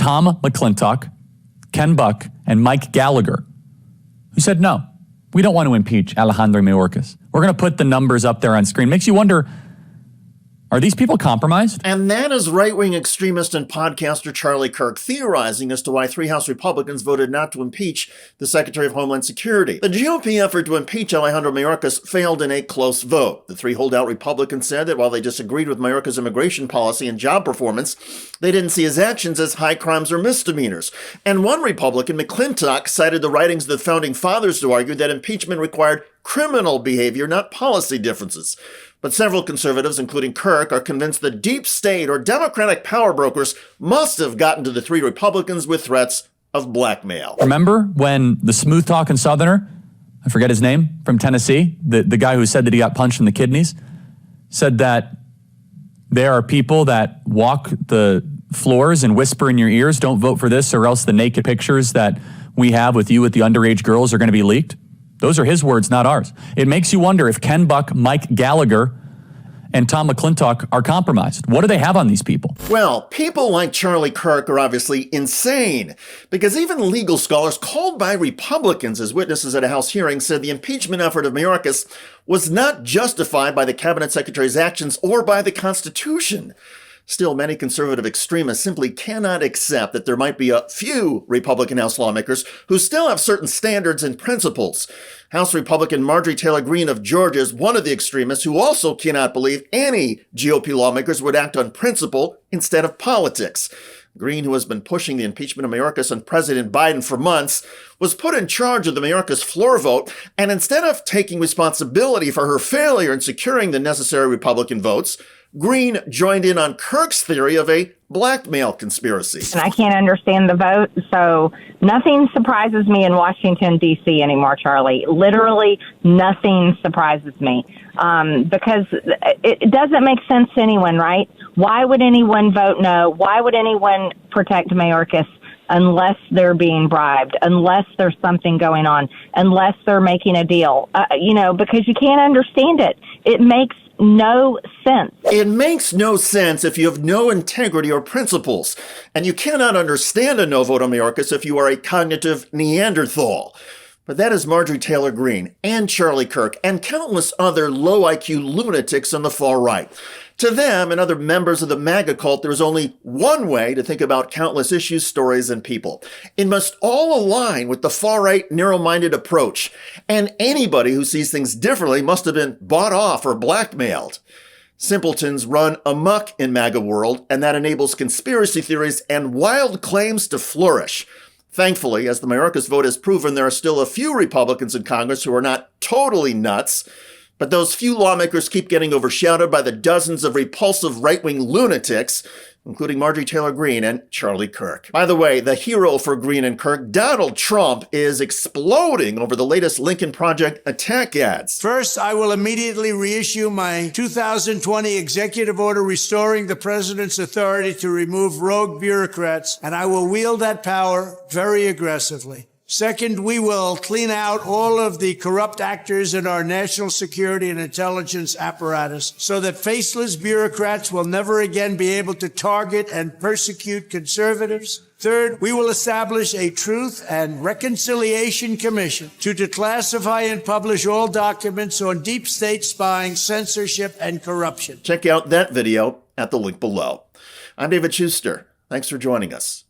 Tom McClintock, Ken Buck, and Mike Gallagher, who said, no, we don't want to impeach Alejandro Mayorkas. We're going to put the numbers up there on screen. Makes you wonder, are these people compromised? And that is right-wing extremist and podcaster Charlie Kirk theorizing as to why 3 House Republicans voted not to impeach the Secretary of Homeland Security. The GOP effort to impeach Alejandro Mayorkas failed in a close vote. The 3 holdout Republicans said that while they disagreed with Mayorkas' immigration policy and job performance, they didn't see his actions as high crimes or misdemeanors. And one Republican, McClintock, cited the writings of the Founding Fathers to argue that impeachment required criminal behavior, not policy differences. But several conservatives, including Kirk, are convinced the deep state or Democratic power brokers must have gotten to the 3 Republicans with threats of blackmail. Remember when the smooth-talking Southerner, I forget his name, from Tennessee, the guy who said that he got punched in the kidneys, said that there are people that walk the floors and whisper in your ears, don't vote for this or else the naked pictures that we have with you with the underage girls are going to be leaked? Those are his words, not ours. It makes you wonder if Ken Buck, Mike Gallagher, and Tom McClintock are compromised. What do they have on these people? Well, people like Charlie Kirk are obviously insane, because even legal scholars called by Republicans as witnesses at a House hearing said the impeachment effort of Mayorkas was not justified by the cabinet secretary's actions or by the Constitution. Still, many conservative extremists simply cannot accept that there might be a few Republican House lawmakers who still have certain standards and principles. House Republican Marjorie Taylor Greene of Georgia is one of the extremists who also cannot believe any GOP lawmakers would act on principle instead of politics. Greene, who has been pushing the impeachment of Mayorkas and President Biden for months, was put in charge of the Mayorkas floor vote, and instead of taking responsibility for her failure in securing the necessary Republican votes, Greene joined in on Kirk's theory of a blackmail conspiracy. And I can't understand the vote, so nothing surprises me in Washington, D.C. anymore, Charlie. Literally nothing surprises me because it doesn't make sense to anyone, right? Why would anyone vote no? Why would anyone protect Mayorkas unless they're being bribed, unless there's something going on, unless they're making a deal? Because you can't understand it. It makes no sense. It makes no sense if you have no integrity or principles, and you cannot understand a no vote on Mayorkas if you are a cognitive Neanderthal. But that is Marjorie Taylor Greene and Charlie Kirk and countless other low IQ lunatics on the far right. To them and other members of the MAGA cult, there is only one way to think about countless issues, stories, and people. It must all align with the far-right, narrow-minded approach. And anybody who sees things differently must have been bought off or blackmailed. Simpletons run amok in MAGA world, and that enables conspiracy theories and wild claims to flourish. Thankfully, as the Mayorkas vote has proven, there are still a few Republicans in Congress who are not totally nuts. But those few lawmakers keep getting overshadowed by the dozens of repulsive right-wing lunatics, including Marjorie Taylor Greene and Charlie Kirk. By the way, the hero for Greene and Kirk, Donald Trump, is exploding over the latest Lincoln Project attack ads. First, I will immediately reissue my 2020 executive order restoring the president's authority to remove rogue bureaucrats, and I will wield that power very aggressively. Second, we will clean out all of the corrupt actors in our national security and intelligence apparatus so that faceless bureaucrats will never again be able to target and persecute conservatives. Third, we will establish a Truth and Reconciliation Commission to declassify and publish all documents on deep state spying, censorship, and corruption. Check out that video at the link below. I'm David Shuster. Thanks for joining us.